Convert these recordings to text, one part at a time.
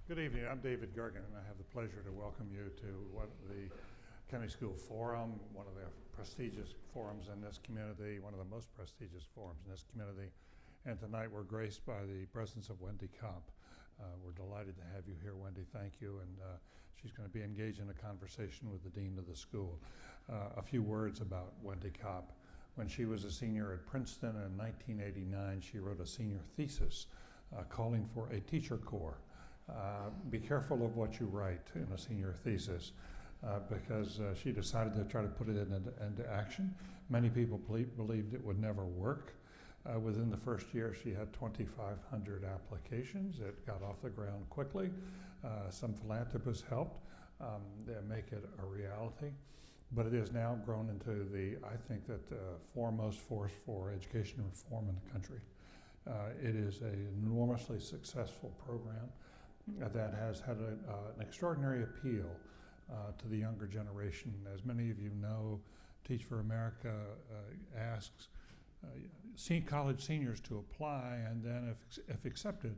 Good evening. I'm David Gergen, and I have the pleasure to welcome you to the Kennedy School Forum, one of the prestigious forums in this community, one of the most prestigious forums in this community. And tonight we're graced by the presence of Wendy Kopp. We're delighted to have you here, Wendy. Thank you. And she's going to be engaged in a conversation with the dean of the school. A few words about Wendy Kopp. When she was a senior at Princeton in 1989, she wrote a senior thesis calling for a teacher corps. Be careful of what you write in a senior thesis because she decided to try to put it into action. Many people believed it would never work. Within the first year, she had 2,500 applications. It got off the ground quickly. Some philanthropists helped make it a reality. But it has now grown into I think that foremost force for education reform in the country. It is an enormously successful program that has had an extraordinary appeal to the younger generation. As many of you know, Teach for America asks college seniors to apply and then, if accepted,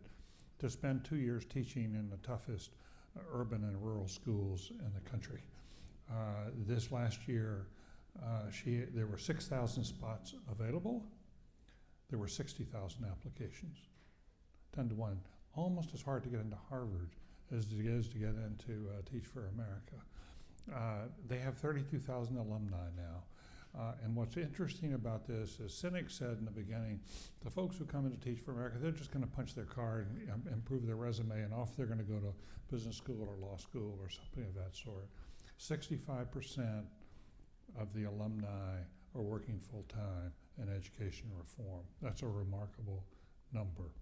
to spend 2 years teaching in the toughest urban and rural schools in the country. This last year, there were 6,000 spots available. There were 60,000 applications, 10 to 1. Almost as hard to get into Harvard as it is to get into Teach for America. They have 32,000 alumni now. And what's interesting about this is cynics said in the beginning, the folks who come into Teach for America, they're just going to punch their card and improve their resume, and off they're going to go to business school or law school or something of that sort. 65% of the alumni are working full-time in education reform. That's a remarkable number.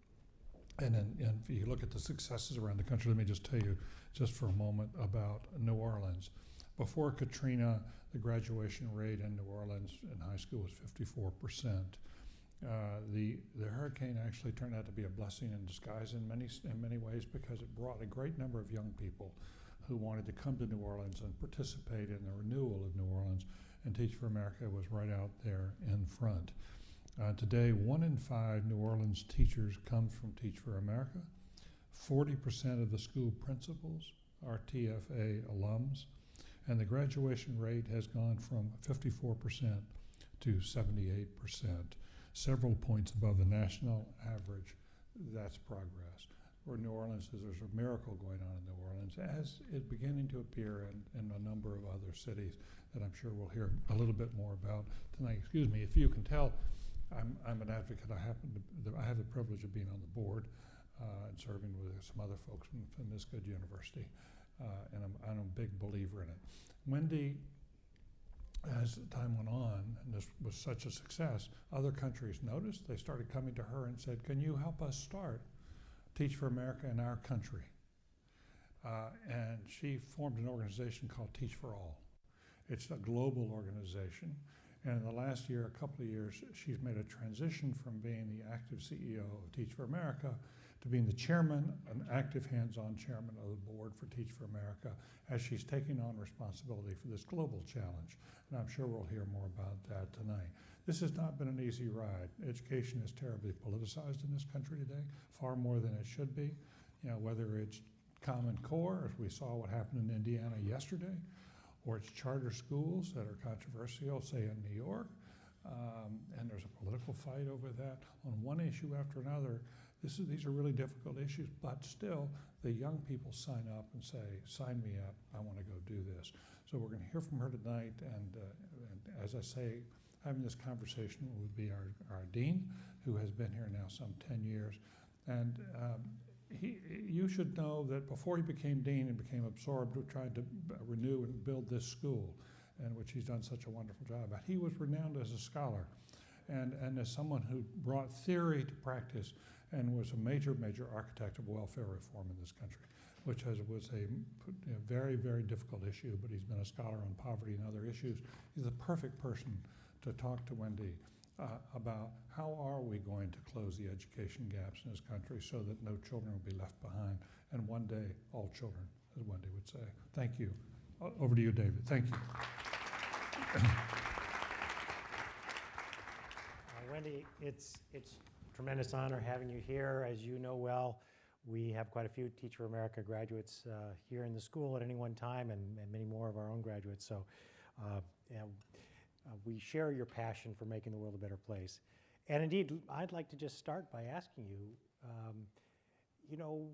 And if you look at the successes around the country, let me just tell you just for a moment about New Orleans. Before Katrina, the graduation rate in New Orleans in high school was 54%. The hurricane actually turned out to be a blessing in disguise in many ways because it brought a great number of young people who wanted to come to New Orleans and participate in the renewal of New Orleans, and Teach for America was right out there in front. Today, 1 in 5 New Orleans teachers come from Teach for America. 40% of the school principals are TFA alums, and the graduation rate has gone from 54% to 78%, several points above the national average. That's progress. For New Orleans, there's a miracle going on in New Orleans, as is beginning to appear in a number of other cities that I'm sure we'll hear a little bit more about tonight. Excuse me, if you can tell, I'm an advocate. I have the privilege of being on the board and serving with some other folks from this good university, and I'm a big believer in it. Wendy, as time went on, and this was such a success, other countries noticed. They started coming to her and said, "Can you help us start Teach for America in our country?" And she formed an organization called Teach for All. It's a global organization. And in the last year, a couple of years, she's made a transition from being the active CEO of Teach for America to being the chairman, an active hands-on chairman of the board for Teach for America, as she's taking on responsibility for this global challenge. And I'm sure we'll hear more about that tonight. This has not been an easy ride. Education is terribly politicized in this country today, far more than it should be. Whether it's Common Core, as we saw what happened in Indiana yesterday, or it's charter schools that are controversial, say in New York, and there's a political fight over that on one issue after another. These are really difficult issues, but still, the young people sign up and say, "Sign me up, I want to go do this." So we're going to hear from her tonight, and as I say, having this conversation would be our dean, who has been here now some 10 years. And you should know that before he became dean and became absorbed with trying to renew and build this school, in which he's done such a wonderful job at, he was renowned as a scholar and as someone who brought theory to practice and was a major architect of welfare reform in this country, which was a very, very difficult issue, but he's been a scholar on poverty and other issues. He's the perfect person to talk to Wendy about how are we going to close the education gaps in this country so that no children will be left behind, and one day, all children, as Wendy would say. Thank you. Over to you, David. Thank you. Wendy, it's a tremendous honor having you here. As you know well, We have quite a few Teach for America graduates here in the school at any one time, and many more of our own graduates. So we share your passion for making the world a better place. And indeed, I'd like to just start by asking you, you know,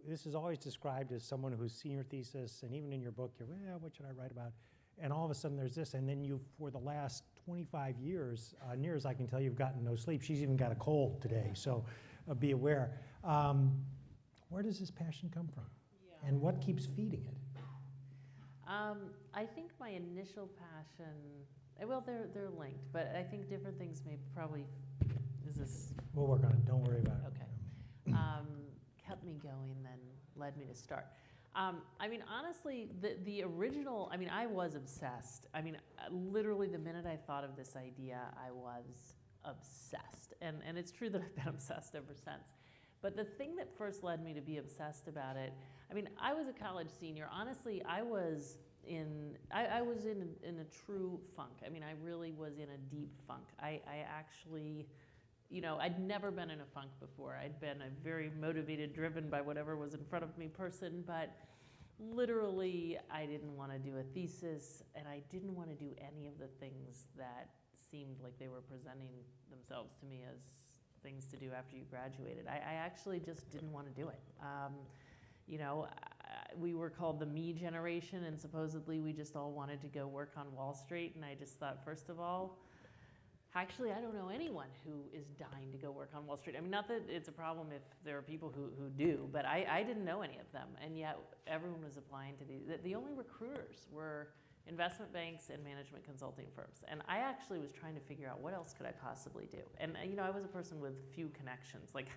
this is always described as someone whose senior thesis, and even in your book, you're, well, what should I write about? And all of a sudden there's this, and then you, for the last 25 years, near as I can tell, you've gotten no sleep. She's even got a cold today, so be aware. Where does this passion come from? Yeah. And what keeps feeding it? I think my initial passion, well, they're linked, but I think different things may probably, is this? We'll work on it, don't worry about it. Okay. Kept me going, then led me to start. I mean, honestly, the original, I mean, I was obsessed. I mean, literally the minute I thought of this idea, I was obsessed. And it's true that I've been obsessed ever since. But the thing that first led me to be obsessed about it, I mean, I was a college senior. Honestly, I was in a true funk. I mean, I really was in a deep funk. I actually, you know, I'd never been in a funk before. I'd been a very motivated, driven by whatever was in front of me person, but literally I didn't want to do a thesis, and I didn't want to do any of the things that seemed like they were presenting themselves to me as things to do after you graduated. I actually just didn't want to do it. You know, we were called the me generation, and supposedly we just all wanted to go work on Wall Street, and I just thought, first of all, actually, I don't know anyone who is dying to go work on Wall Street. I mean, not that it's a problem if there are people who do, but I didn't know any of them, and yet everyone was applying to these. The only recruiters were investment banks and management consulting firms, and I actually was trying to figure out what else could I possibly do. And you know, I was a person with few connections. Like,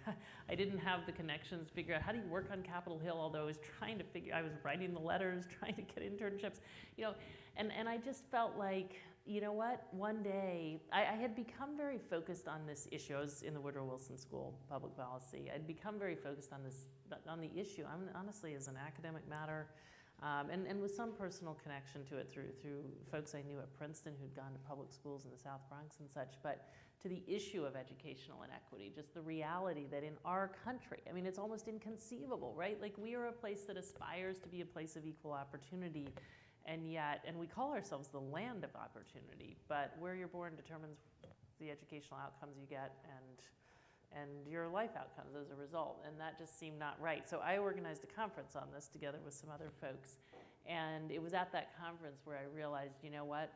I didn't have the connections to figure out how do you work on Capitol Hill, although I was trying to figure, I was writing the letters, trying to get internships, you know, and I just felt like, you know what, one day, I had become very focused on this issue. I was in the Woodrow Wilson School, public policy. I'd become very focused on the issue, honestly, as an academic matter, and with some personal connection to it through folks I knew at Princeton who'd gone to public schools in the South Bronx and such, but to the issue of educational inequity, just the reality that in our country, I mean, it's almost inconceivable, right? Like, we are a place that aspires to be a place of equal opportunity, and we call ourselves the land of opportunity, but where you're born determines the educational outcomes you get and your life outcomes as a result, and that just seemed not right. So I organized a conference on this together with some other folks, and it was at that conference where I realized, you know what,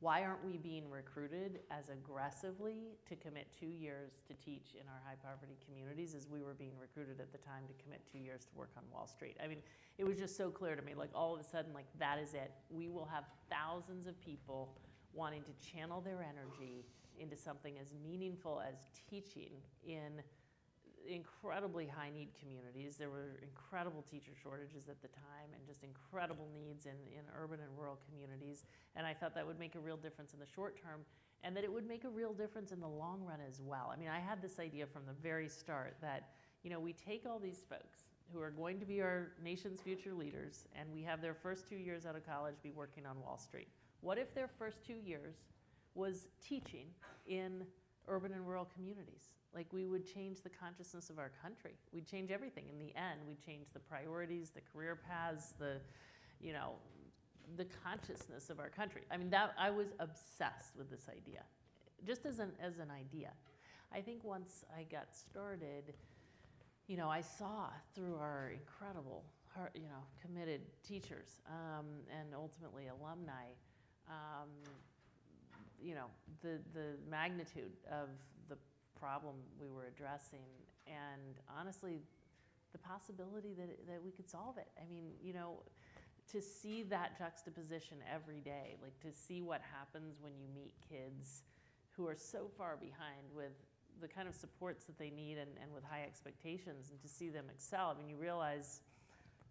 why aren't we being recruited as aggressively to commit 2 years to teach in our high poverty communities as we were being recruited at the time to commit 2 years to work on Wall Street? I mean, it was just so clear to me, like, all of a sudden, like, that is it. We will have thousands of people wanting to channel their energy into something as meaningful as teaching in incredibly high need communities. There were incredible teacher shortages at the time and just incredible needs in urban and rural communities. And I thought that would make a real difference in the short term, and that it would make a real difference in the long run as well. I mean, I had this idea from the very start that, you know, we take all these folks who are going to be our nation's future leaders, and we have their first 2 years out of college be working on Wall Street. What if their first 2 years was teaching in urban and rural communities? Like, we would change the consciousness of our country. We'd change everything. In the end, we'd change the priorities, the career paths, the consciousness of our country. I mean, I was obsessed with this idea, just as an idea. I think once I got started, you know, I saw through our incredible, committed teachers and ultimately alumni, you know, the magnitude of the problem we were addressing, and honestly, the possibility that we could solve it. I mean, you know, to see that juxtaposition every day, like to see what happens when you meet kids who are so far behind with the kind of supports that they need and with high expectations, and to see them excel. I mean, you realize,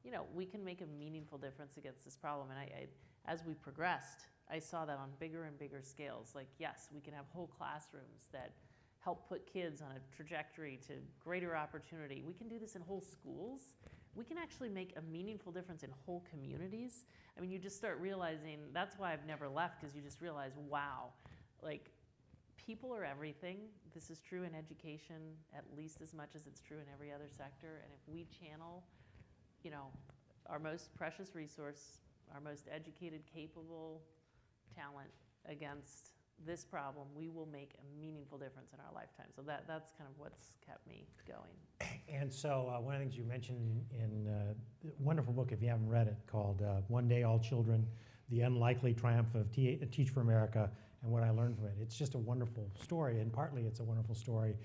you know, we can make a meaningful difference against this problem. And as we progressed, I saw that on bigger and bigger scales. Like, yes, we can have whole classrooms that help put kids on a trajectory to greater opportunity. We can do this in whole schools. We can actually make a meaningful difference in whole communities. I mean, you just start realizing, that's why I've never left, because you just realize, wow, like, people are everything. This is true in education at least as much as it's true in every other sector. And if we channel, our most precious resource, our most educated, capable talent against this problem, we will make a meaningful difference in our lifetime. So that's kind of what's kept me going. And so one of the things you mentioned in a wonderful book, if you haven't read it, called One Day All Children, The Unlikely Triumph of Teach for America and What I Learned from It. It's just a wonderful story, and partly it's a wonderful story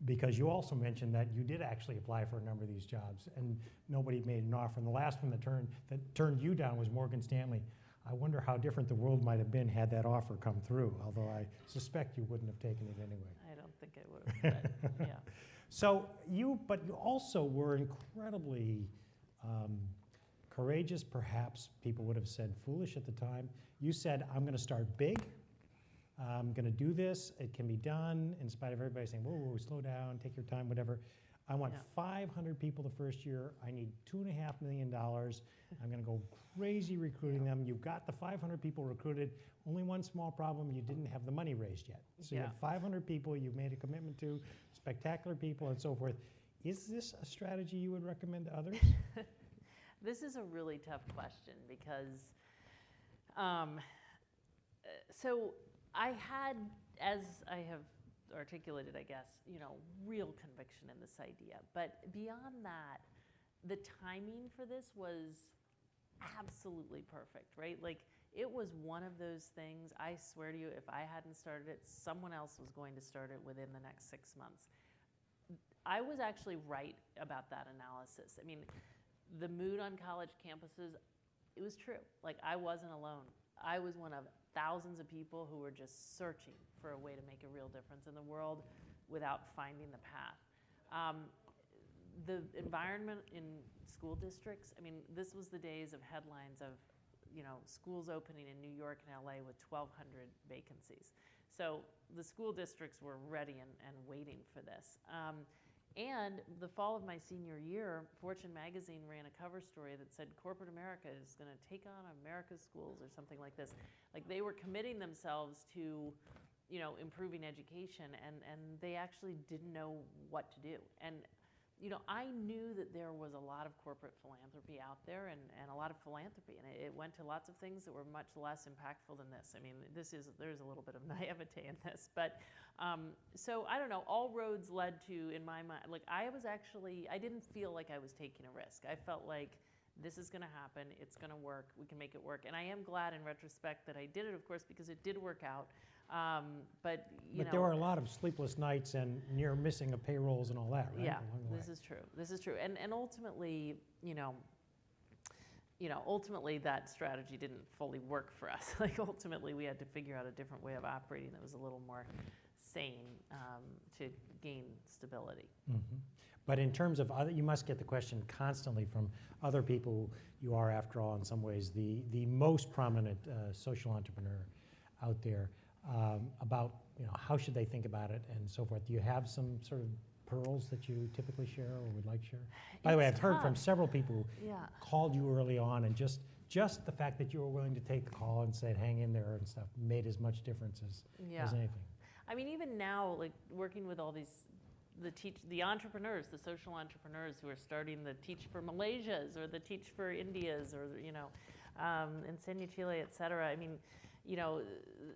because you also mentioned that you did actually apply for a number of these jobs and nobody made an offer. And the last one that turned you down was Morgan Stanley. I wonder how different the world might have been had that offer come through, although I suspect you wouldn't have taken it anyway. I don't think I would have, but yeah. So you also were incredibly courageous, perhaps people would have said foolish at the time. You said, I'm going to start big. I'm going to do this. It can be done, in spite of everybody saying, whoa, slow down, take your time, whatever. I want 500 people the first year. I need $2.5 million. I'm going to go crazy recruiting them. You got the 500 people recruited. Only one small problem, you didn't have the money raised yet. So you have 500 people you've made a commitment to, spectacular people and so forth. Is this a strategy you would recommend to others? This is a really tough question because, so I had, as I have articulated, I guess, real conviction in this idea. But beyond that, the timing for this was absolutely perfect, right? Like, it was one of those things, I swear to you, if I hadn't started it, someone else was going to start it within the next 6 months. I was actually right about that analysis. I mean, the mood on college campuses, it was true. Like, I wasn't alone. I was one of thousands of people who were just searching for a way to make a real difference in the world without finding the path. The environment in school districts, I mean, this was the days of headlines of, schools opening in New York and LA with 1,200 vacancies. So the school districts were ready and waiting for this. And the fall of my senior year, Fortune magazine ran a cover story that said corporate America is going to take on America's schools or something like this. Like, they were committing themselves to, improving education, and they actually didn't know what to do. And, I knew that there was a lot of corporate philanthropy out there and a lot of philanthropy, and it went to lots of things that were much less impactful than this. I mean, there's a little bit of naivete in this, but so I don't know, all roads led to, in my mind, like, I didn't feel like I was taking a risk. I felt like this is going to happen, it's going to work, we can make it work. And I am glad in retrospect that I did it, of course, because it did work out. But there were a lot of sleepless nights and near missing of payrolls and all that, right? Yeah, this is true. This is true. And ultimately, ultimately that strategy didn't fully work for us. Like, ultimately we had to figure out a different way of operating that was a little more sane to gain stability. Mm-hmm. But in terms of other, you must get the question constantly from other people. You are, after all, in some ways, the most prominent social entrepreneur out there, about how should they think about it and so forth. Do you have some sort of pearls that you typically share or would like to share? By the way, I've heard from several people who called you early on, and just the fact that you were willing to take the call and said hang in there and stuff made as much difference as anything. I mean, even now, like, working with all these the entrepreneurs, the social entrepreneurs who are starting the Teach for Malaysias or the Teach for Indias or Enseña Chile, et cetera. I mean,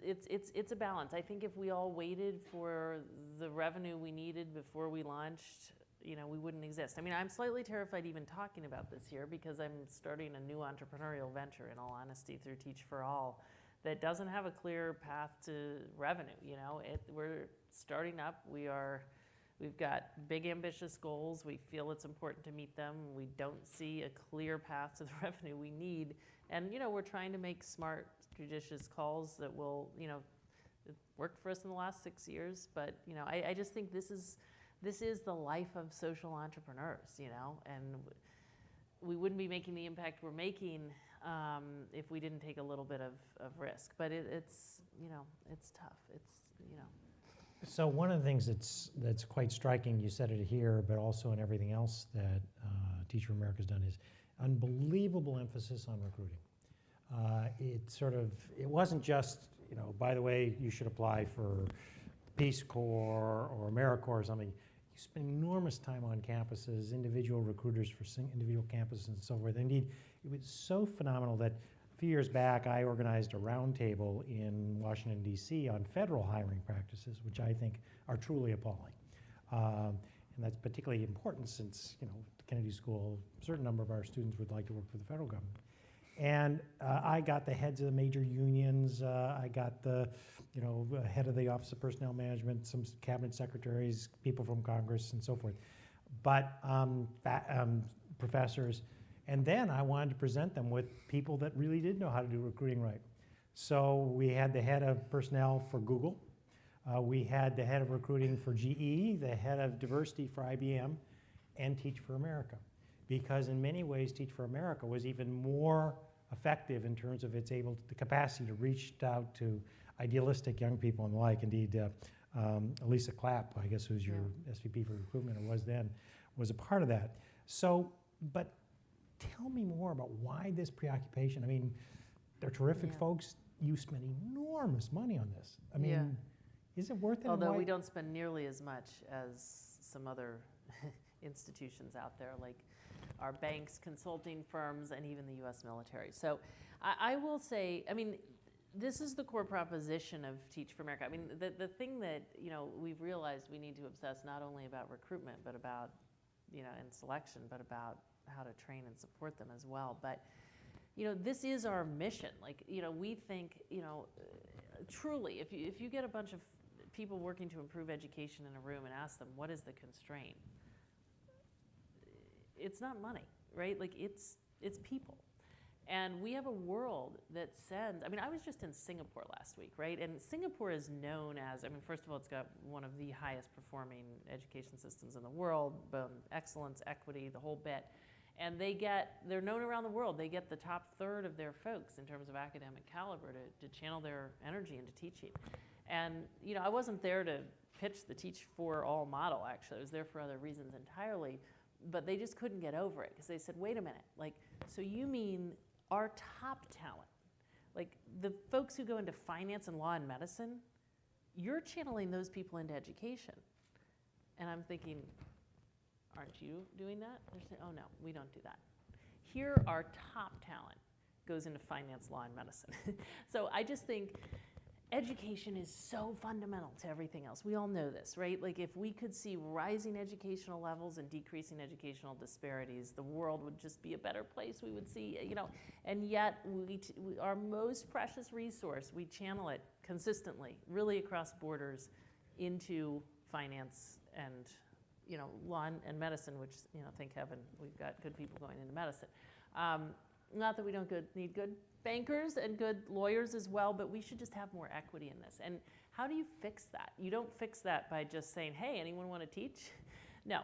it's a balance. I think if we all waited for the revenue we needed before we launched, we wouldn't exist. I mean, I'm slightly terrified even talking about this here because I'm starting a new entrepreneurial venture, in all honesty, through Teach for All that doesn't have a clear path to revenue. We're starting up. We've got big, ambitious goals. We feel it's important to meet them. We don't see a clear path to the revenue we need. And, we're trying to make smart, judicious calls that will, it worked for us in the last 6 years. But, I just think this is the life of social entrepreneurs, and we wouldn't be making the impact we're making if we didn't take a little bit of risk. But it's tough. So one of the things that's quite striking, you said it here, but also in everything else that Teach for America's done, is unbelievable emphasis on recruiting. It wasn't just, by the way, you should apply for Peace Corps or AmeriCorps or something, you spend enormous time on campuses, individual recruiters for individual campuses and so forth. Indeed, it was so phenomenal that a few years back, I organized a roundtable in Washington, D.C. on federal hiring practices, which I think are truly appalling. And that's particularly important since, you know, the Kennedy School, a certain number of our students would like to work for the federal government. And I got the heads of the major unions. I got the, you know, head of the Office of Personnel Management, some cabinet secretaries, people from Congress, and so forth. But professors. And then I wanted to present them with people that really did know how to do recruiting right. So we had the head of personnel for Google. We had the head of recruiting for GE, the head of diversity for IBM, and Teach for America. Because in many ways, Teach for America was even more effective in terms of its the capacity to reach out to idealistic young people and the like. Indeed, Elisa Clapp, I guess who's your SVP for recruitment, or was then, was a part of that. So, but tell me more about why this preoccupation. I mean, they're terrific folks. You spend enormous money on this. I mean, is it worth it? Although we don't spend nearly as much as some other institutions out there, like our banks, consulting firms, and even the U.S. military. So I will say, I mean, this is the core proposition of Teach for America. I mean, the thing that, you know, we've realized we need to obsess not only about recruitment, but about, you know, and selection, but about how to train and support them as well. But, you know, this is our mission. Like, you know, we think, you know, truly, if you get a bunch of people working to improve education in a room and ask them, what is the constraint? It's not money, right? Like, it's people. And we have a world that sends, I mean, I was just in Singapore last week, right? And Singapore is known as, I mean, first of all, it's got one of the highest performing education systems in the world, excellence, equity, the whole bit. And they're known around the world. They get the top third of their folks in terms of academic caliber to channel their energy into teaching. And, you know, I wasn't there to pitch the Teach for All model, actually. I was there for other reasons entirely. But they just couldn't get over it because they said, wait a minute, like, so you mean our top talent, like the folks who go into finance and law and medicine, you're channeling those people into education. And I'm thinking, aren't you doing that? They're saying, oh no, we don't do that. Here, our top talent goes into finance, law, and medicine. So I just think education is so fundamental to everything else. We all know this, right? Like, if we could see rising educational levels and decreasing educational disparities, the world would just be a better place. We would see, you know, and yet our most precious resource, we channel it consistently, really across borders, into finance and, you know, law and medicine, which, you know, thank heaven we've got good people going into medicine. Not that we don't need good bankers and good lawyers as well, but we should just have more equity in this. And how do you fix that? You don't fix that by just saying, hey, anyone want to teach? No.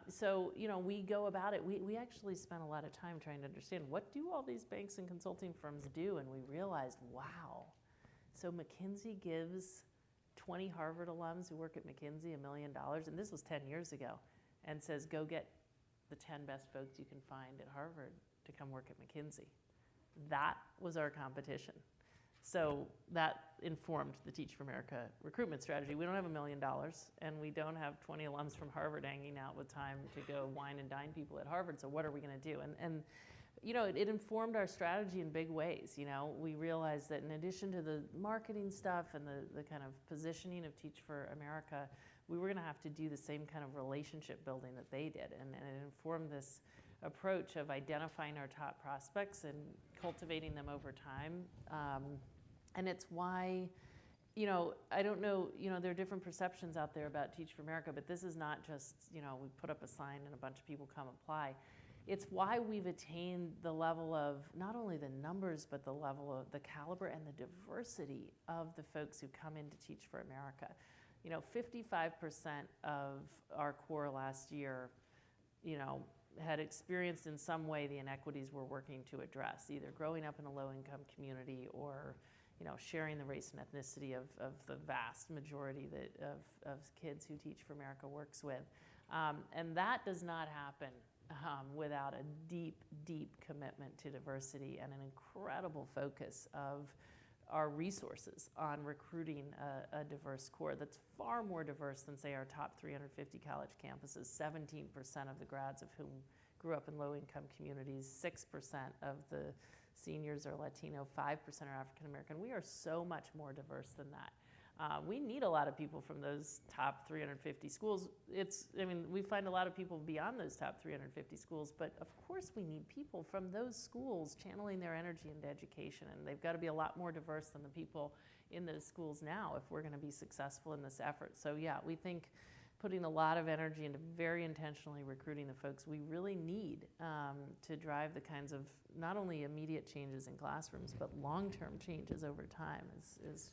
So, you know, we go about it. We actually spent a lot of time trying to understand, what do all these banks and consulting firms do? And we realized, wow. So McKinsey gives 20 Harvard alums who work at McKinsey $1 million, and this was 10 years ago, and says, go get the 10 best folks you can find at Harvard to come work at McKinsey. That was our competition. So that informed the Teach for America recruitment strategy. We don't have $1 million, and we don't have 20 alums from Harvard hanging out with time to go wine and dine people at Harvard, so what are we gonna do? And you know, it informed our strategy in big ways. You know, we realized that in addition to the marketing stuff and the kind of positioning of Teach for America, we were gonna have to do the same kind of relationship building that they did, and it informed this approach of identifying our top prospects and cultivating them over time. And it's why, you know, I don't know, you know, there are different perceptions out there about Teach for America, but this is not just, you know, we put up a sign and a bunch of people come apply. It's why we've attained the level of not only the numbers, but the level of the caliber and the diversity of the folks who come in to Teach for America. You know, 55% of our core last year, you know, had experienced in some way the inequities we're working to address, either growing up in a low-income community or, you know, sharing the race and ethnicity of the vast majority of kids who Teach for America works with. And that does not happen without a deep, deep commitment to diversity and an incredible focus of our resources on recruiting a diverse core that's far more diverse than, say, our top 350 college campuses. 17% of the grads of whom grew up in low-income communities, 6% of the seniors are Latino, 5% are African American. We are so much more diverse than that. We need a lot of people from those top 350 schools. We find a lot of people beyond those top 350 schools, but of course we need people from those schools channeling their energy into education, and they've got to be a lot more diverse than the people in those schools now if we're going to be successful in this effort. So yeah, we think putting a lot of energy into very intentionally recruiting the folks we really need to drive the kinds of not only immediate changes in classrooms, but long-term changes over time is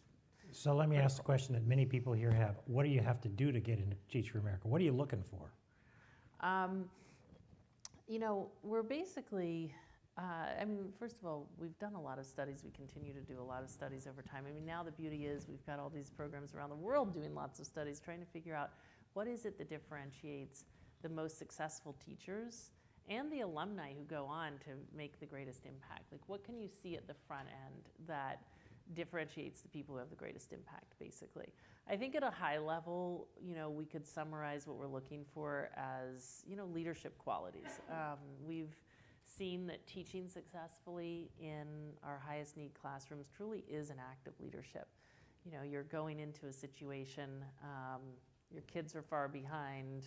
So let me ask the question that many people here have. What do you have to do to get into Teach for America? What are you looking for? We're basically, first of all, we've done a lot of studies. We continue to do a lot of studies over time. Now the beauty is we've got all these programs around the world doing lots of studies, trying to figure out what is it that differentiates the most successful teachers and the alumni who go on to make the greatest impact. Like, what can you see at the front end that differentiates the people who have the greatest impact, basically? I think at a high level, we could summarize what we're looking for as, leadership qualities. We've seen that teaching successfully in our highest need classrooms truly is an act of leadership. You're going into a situation, your kids are far behind,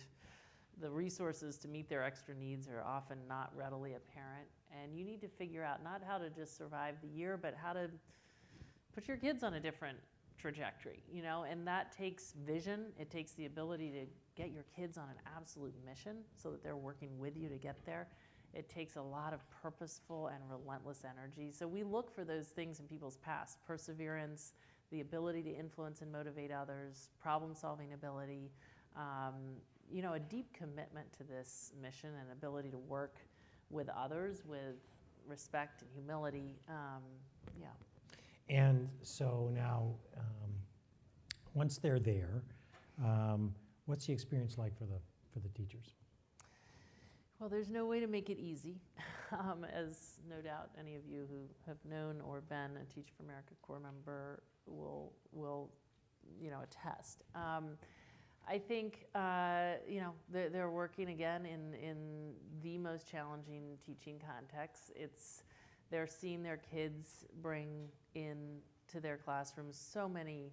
the resources to meet their extra needs are often not readily apparent, and you need to figure out not how to just survive the year, but how to put your kids on a different trajectory, and that takes vision. It takes the ability to get your kids on an absolute mission so that they're working with you to get there. It takes a lot of purposeful and relentless energy. So we look for those things in people's past: perseverance, the ability to influence and motivate others, problem-solving ability, a deep commitment to this mission and ability to work with others with respect and humility. And so now, once they're there, what's the experience like for the teachers? Well, there's no way to make it easy, as no doubt any of you who have known or been a Teach for America Corps member will attest. I think they're working again in the most challenging teaching context. They're seeing their kids bring into their classrooms so many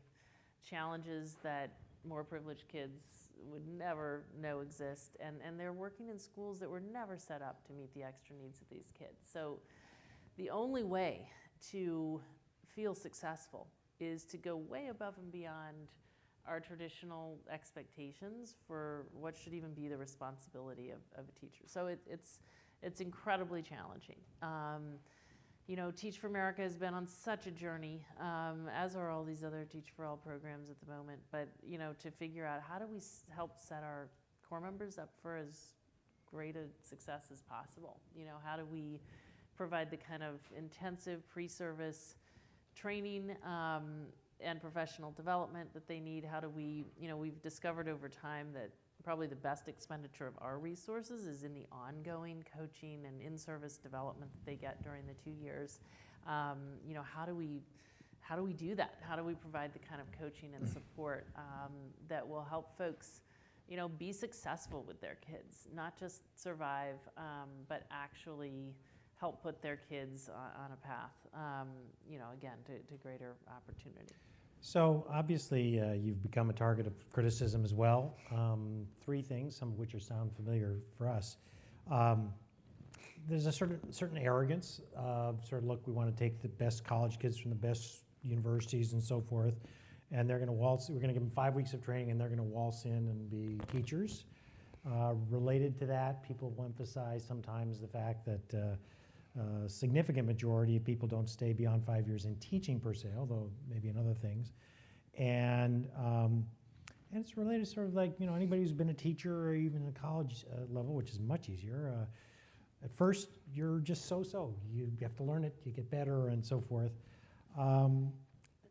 challenges that more privileged kids would never know exist, and they're working in schools that were never set up to meet the extra needs of these kids. So the only way to feel successful is to go way above and beyond our traditional expectations for what should even be the responsibility of a teacher. So it's incredibly challenging. Teach for America has been on such a journey, as are all these other Teach for All programs at the moment. But, to figure out how do we help set our Corps members up for as great a success as possible? How do we provide the kind of intensive pre-service training and professional development that they need? How do we, we've discovered over time that probably the best expenditure of our resources is in the ongoing coaching and in-service development that they get during the 2 years. How do we do that? How do we provide the kind of coaching and support that will help folks, be successful with their kids, not just survive, but actually help put their kids on a path, again, to greater opportunity. So obviously you've become a target of criticism as well. 3 things, some of which sound familiar for us. There's a certain arrogance of look, we want to take the best college kids from the best universities and so forth, and they're going to waltz. We're going to give them 5 weeks of training, and they're going to waltz in and be teachers. Related to that, people will emphasize sometimes the fact that a significant majority of people don't stay beyond 5 years in teaching per se, although maybe in other things. And it's related anybody who's been a teacher or even at college level, which is much easier. At first, you're just so-so. You have to learn it, you get better, and so forth.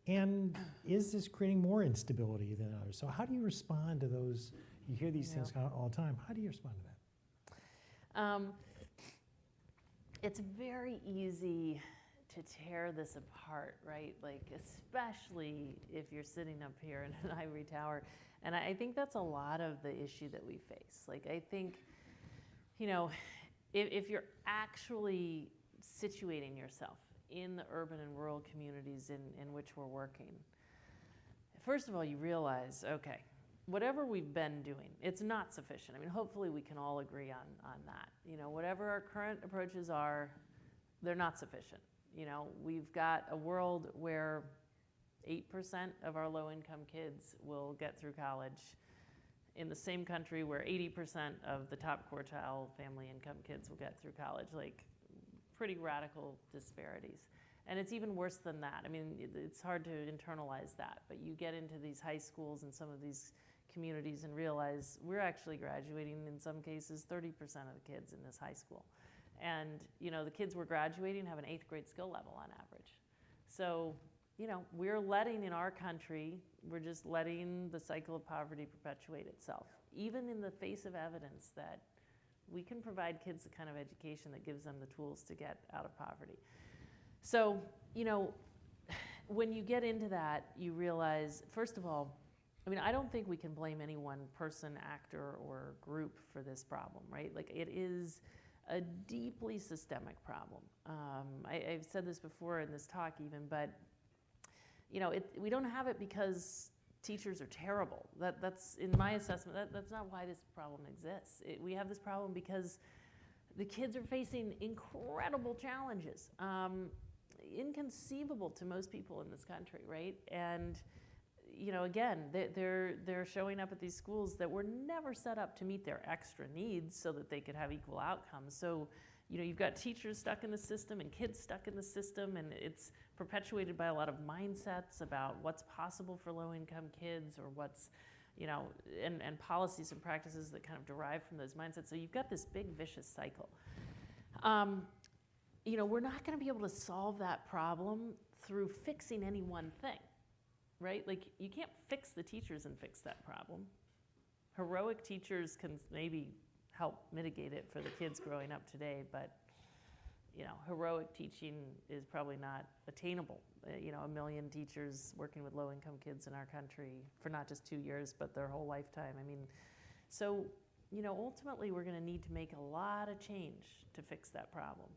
And is this creating more instability than others? So how do you respond to those? You hear these things all the time. How do you respond to that? It's very easy to tear this apart, right? Like, especially if you're sitting up here in an ivory tower. And I think that's a lot of the issue that we face. Like, I think, you know, if you're actually situating yourself in the urban and rural communities in which we're working, first of all, you realize, okay, whatever we've been doing, it's not sufficient. I mean, hopefully we can all agree on that. You know, whatever our current approaches are, they're not sufficient. You know, we've got a world where 8% of our low-income kids will get through college in the same country where 80% of the top quartile family income kids will get through college. Like, pretty radical disparities. And it's even worse than that. I mean, it's hard to internalize that, but you get into these high schools and some of these communities and realize we're actually graduating, in some cases, 30% of the kids in this high school. And, you know, the kids we're graduating have an 8th grade skill level on average. So, you know, we're letting, in our country, we're just letting the cycle of poverty perpetuate itself, even in the face of evidence that we can provide kids the kind of education that gives them the tools to get out of poverty. So, you know, when you get into that, you realize, first of all, I mean, I don't think we can blame any one person, actor, or group for this problem, right? Like, it is a deeply systemic problem. I've said this before in this talk even, but, you know, we don't have it because teachers are terrible. That's, in my assessment, that's not why this problem exists. We have this problem because the kids are facing incredible challenges, inconceivable to most people in this country, right? And, you know, again, they're showing up at these schools that were never set up to meet their extra needs so that they could have equal outcomes. So, you know, you've got teachers stuck in the system and kids stuck in the system, and it's perpetuated by a lot of mindsets about what's possible for low-income kids, or what's, you know, and policies and practices that kind of derive from those mindsets. So you've got this big vicious cycle. You know, we're not going to be able to solve that problem through fixing any one thing, right? Like, you can't fix the teachers and fix that problem. Heroic teachers can maybe help mitigate it for the kids growing up today, but, you know, heroic teaching is probably not attainable. You know, 1 million teachers working with low-income kids in our country for not just 2 years, but their whole lifetime. I mean, so, you know, ultimately we're going to need to make a lot of change to fix that problem.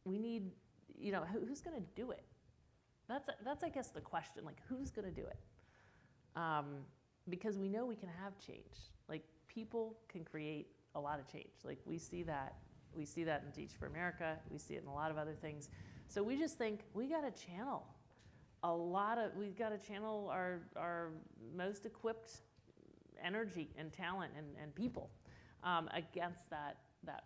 We need, you know, who's going to do it? That's I guess the question, like, who's going to do it? Because we know we can have change. Like, people can create a lot of change. Like, we see that in Teach for America. We see it in a lot of other things. So we just think we got to channel we've got to channel our most equipped energy and talent and people against that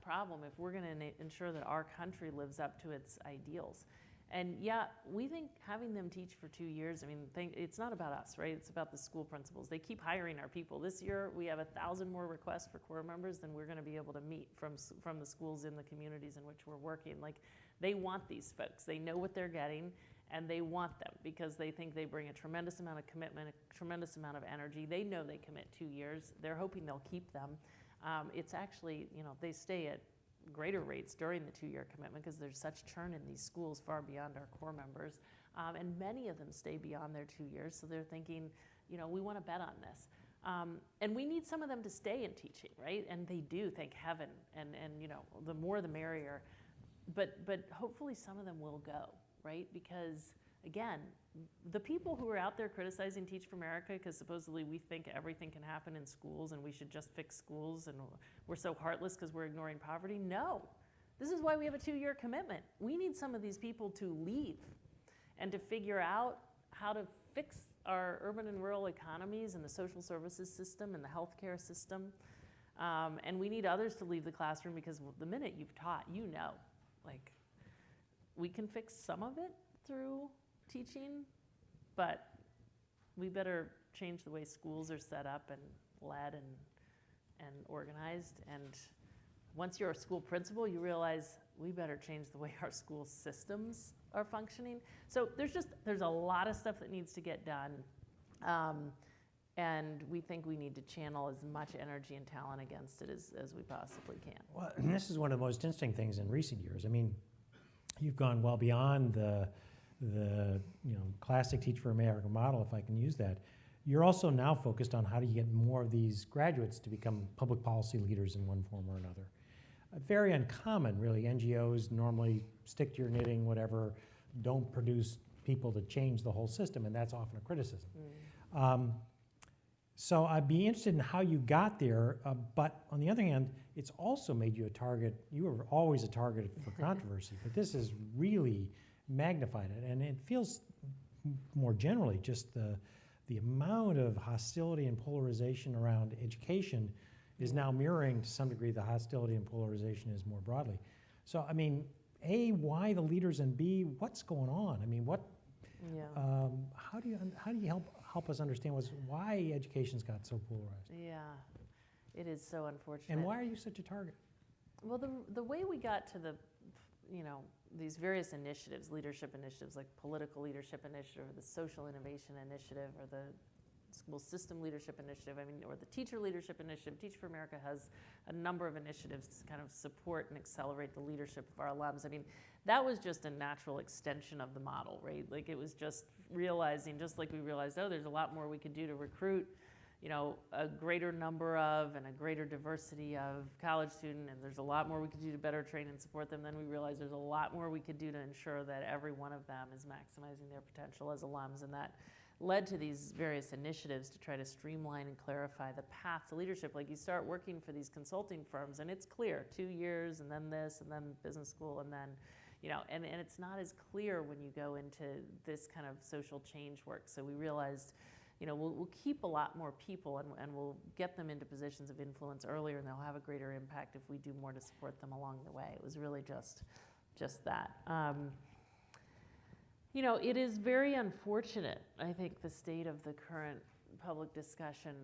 problem if we're going to ensure that our country lives up to its ideals. And yeah, we think having them teach for 2 years, I mean, it's not about us, right? It's about the school principals. They keep hiring our people. This year, we have 1,000 more requests for Corps members than we're going to be able to meet from the schools in the communities in which we're working. Like, they want these folks. They know what they're getting, and they want them because they think they bring a tremendous amount of commitment, a tremendous amount of energy. They know they commit 2 years. They're hoping they'll keep them. It's actually, you know, they stay at greater rates during the 2-year commitment because there's such churn in these schools far beyond our Corps members. And many of them stay beyond their 2 years, so they're thinking, you know, we want to bet on this. And we need some of them to stay in teaching, right? And they do, thank heaven. And you know, the more the merrier. But hopefully some of them will go, right? Because, again, the people who are out there criticizing Teach for America because supposedly we think everything can happen in schools and we should just fix schools and we're so heartless because we're ignoring poverty. No. This is why we have a 2-year commitment. We need some of these people to leave and to figure out how to fix our urban and rural economies and the social services system and the healthcare system. And we need others to leave the classroom because the minute you've taught, you know, like, we can fix some of it through teaching, but we better change the way schools are set up and led and organized. And once you're a school principal, you realize we better change the way our school systems are functioning. So there's a lot of stuff that needs to get done. And we think we need to channel as much energy and talent against it as we possibly can. Well, and this is one of the most interesting things in recent years. I mean, you've gone well beyond the classic Teach for America model, if I can use that. You're also now focused on how do you get more of these graduates to become public policy leaders in one form or another. Very uncommon, really. NGOs normally stick to your knitting, whatever, don't produce people to change the whole system, and that's often a criticism. So I'd be interested in how you got there, but on the other hand, it's also made you a target. You were always a target for controversy, but this has really magnified it, and it feels more generally just the amount of hostility and polarization around education is now mirroring to some degree the hostility and polarization is more broadly. So, I mean, A, why the leaders, and B, what's going on? I mean, how do you help us understand why education's got so polarized? Yeah, it is so unfortunate. And why are you such a target? Well, the way we got to these various initiatives, leadership initiatives like political leadership initiative, or the social innovation initiative, or the school system leadership initiative, or the teacher leadership initiative. Teach for America has a number of initiatives to kind of support and accelerate the leadership of our alums. I mean, that was just a natural extension of the model, right? Like, it was just realizing, just like we realized, there's a lot more we could do to recruit, a greater number of and a greater diversity of college students, and there's a lot more we could do to better train and support them. Then we realized there's a lot more we could do to ensure that every one of them is maximizing their potential as alums, and that led to these various initiatives to try to streamline and clarify the path to leadership. Like, you start working for these consulting firms, and it's clear, 2 years, and then this, and then business school, and then, and it's not as clear when you go into this kind of social change work. So we realized, we'll keep a lot more people, and we'll get them into positions of influence earlier, and they'll have a greater impact if we do more to support them along the way. It was really just that. It is very unfortunate, I think, the state of the current public discussion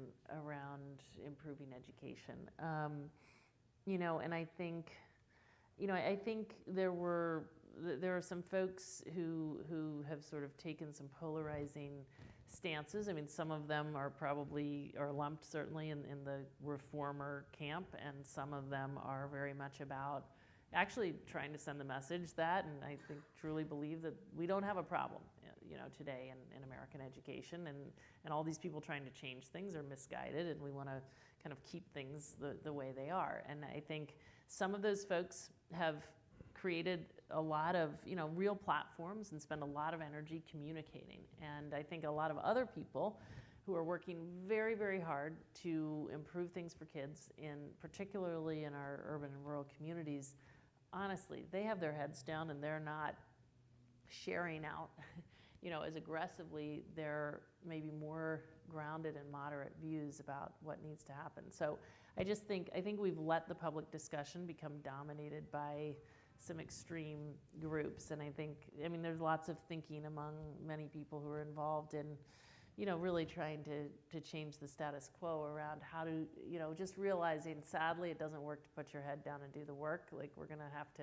around improving education. And I think, I think there are some folks who have sort of taken some polarizing stances. I mean, some of them are lumped certainly in the reformer camp, and some of them are very much about actually trying to send the message that, and I think truly believe that we don't have a problem, today in American education, and all these people trying to change things are misguided, and we want to kind of keep things the way they are. And I think some of those folks have created a lot of, real platforms and spend a lot of energy communicating. And I think a lot of other people who are working very, very hard to improve things for kids, particularly in our urban and rural communities, honestly, they have their heads down and they're not sharing out, as aggressively. They're maybe more grounded and moderate views about what needs to happen. So I think we've let the public discussion become dominated by some extreme groups. And I think, there's lots of thinking among many people who are involved in, really trying to change the status quo around how to, just realizing, sadly, it doesn't work to put your head down and do the work. Like, we're going to have to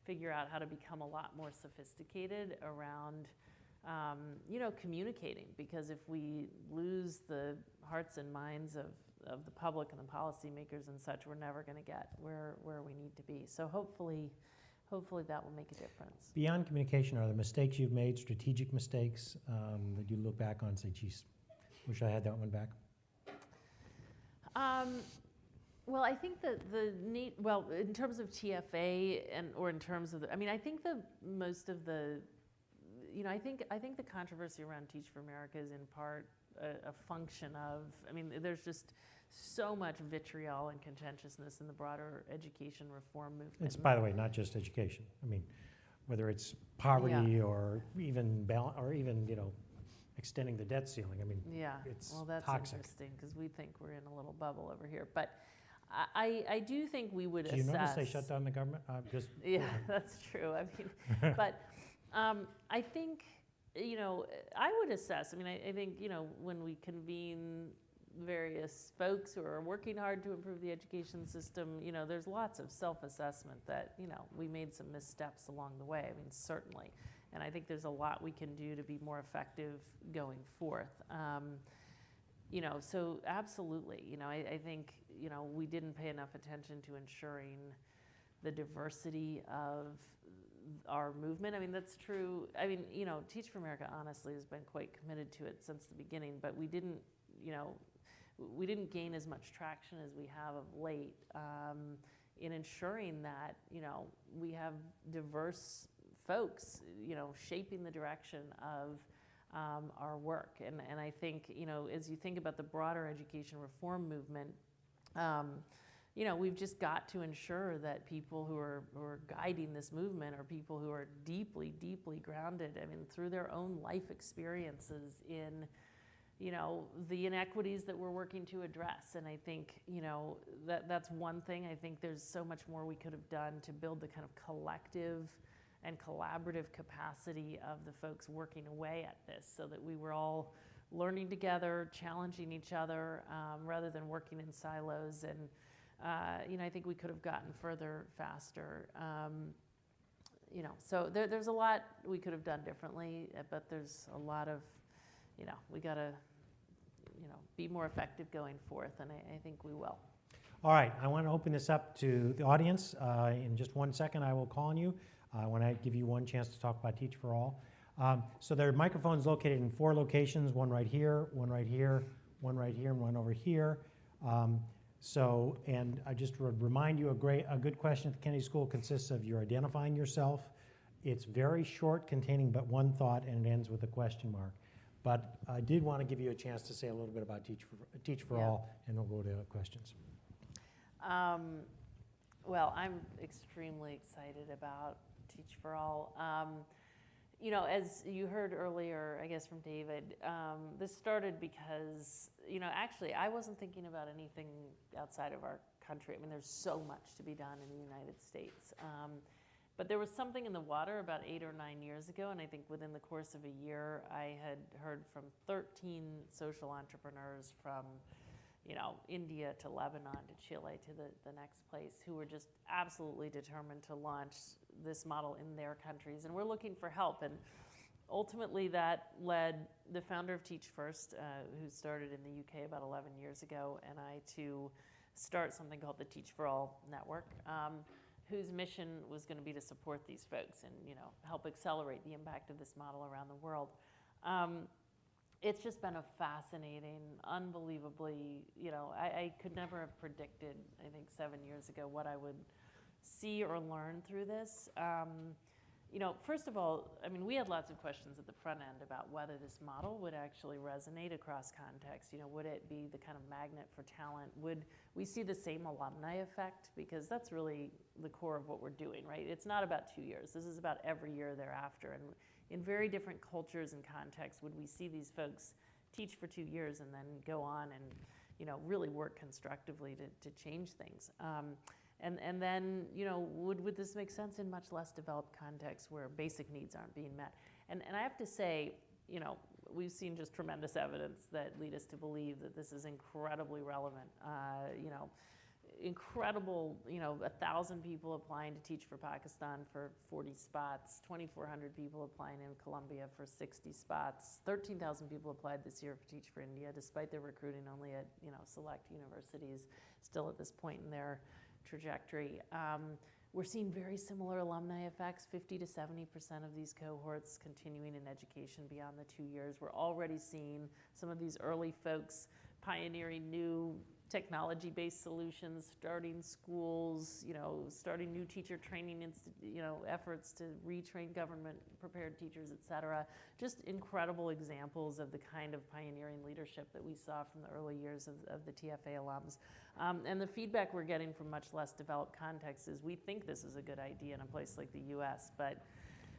figure out how to become a lot more sophisticated around, communicating. Because if we lose the hearts and minds of the public and the policymakers and such, we're never going to get where we need to be. So hopefully that will make a difference. Beyond communication, are there mistakes you've made, strategic mistakes, that you look back on and say, geez, wish I had that one back? Well, I think that in terms of TFA or in terms of I think most of the, I think the controversy around Teach for America is in part a function of, there's just so much vitriol and contentiousness in the broader education reform movement. It's, by the way, not just education. Whether it's poverty or even extending the debt ceiling. It's that's toxic. Interesting, because we think we're in a little bubble over here. But I do think we would assess. Do you notice they shut down the government? Yeah, that's true. But I think, I would assess. I think, when we convene various folks who are working hard to improve the education system, there's lots of self-assessment that, we made some missteps along the way, certainly. And I think there's a lot we can do to be more effective going forth. So absolutely, I think, we didn't pay enough attention to ensuring the diversity of our movement. I mean, that's true. I mean, you know, Teach for America honestly has been quite committed to it since the beginning, but we didn't, you know, we didn't gain as much traction as we have of late in ensuring that, you know, we have diverse folks, you know, shaping the direction of our work. And I think, you know, as you think about the broader education reform movement, you know, we've just got to ensure that people who are guiding this movement are people who are deeply, deeply grounded, I mean, through their own life experiences in, you know, the inequities that we're working to address. And I think, you know, that's one thing. I think there's so much more we could have done to build the kind of collective and collaborative capacity of the folks working away at this, so that we were all learning together, challenging each other, rather than working in silos. And you know, I think we could have gotten further faster. You know, so there's a lot we could have done differently, but there's a lot of, you know, we got to, you know, be more effective going forth, and I think we will. All right, I want to open this up to the audience. In just 1 second, I will call on you. I want to give you one chance to talk about Teach for All. So there are microphones located in 4 locations, one right here, one right here, one right here, and one over here. And I just would remind you, a good question at the Kennedy School consists of you identifying yourself. It's very short, containing but one thought, and it ends with a question mark. But I did want to give you a chance to say a little bit about Teach for All, and we'll go to questions. Well, I'm extremely excited about Teach for All. You know, as you heard earlier, I guess from David, this started because, you know, actually I wasn't thinking about anything outside of our country. I mean, there's so much to be done in the United States. But there was something in the water about 8 or 9 years ago, and I think within the course of a year, I had heard from 13 social entrepreneurs from, you know, India to Lebanon to Chile to the next place, who were just absolutely determined to launch this model in their countries, and we're looking for help. And ultimately that led the founder of Teach First, who started in the UK about 11 years ago, and I to start something called the Teach for All Network, whose mission was going to be to support these folks and, you know, help accelerate the impact of this model around the world. It's just been a fascinating, unbelievably, you know, I could never have predicted, I think 7 years ago, what I would see or learn through this. You know, first of all, I mean, we had lots of questions at the front end about whether this model would actually resonate across contexts. You know, would it be the kind of magnet for talent? Would we see the same alumni effect? Because that's really the core of what we're doing, right? It's not about 2 years. This is about every year thereafter. And in very different cultures and contexts, would we see these folks teach for 2 years and then go on and, you know, really work constructively to change things? And then, you know, would this make sense in much less developed contexts where basic needs aren't being met? And I have to say, you know, we've seen just tremendous evidence that lead us to believe that this is incredibly relevant. You know, incredible, you know, 1,000 people applying to teach for Pakistan for 40 spots, 2,400 people applying in Colombia for 60 spots, 13,000 people applied this year for Teach for India, despite their recruiting only at, you know, select universities still at this point in their trajectory. We're seeing very similar alumni effects, 50 to 70% of these cohorts continuing in education beyond the 2 years. We're already seeing some of these early folks pioneering new technology-based solutions, starting schools, you know, starting new teacher training, you know, efforts to retrain government-prepared teachers, et cetera. Just incredible examples of the kind of pioneering leadership that we saw from the early years of the TFA alums. And the feedback we're getting from much less developed contexts is we think this is a good idea in a place like the US, but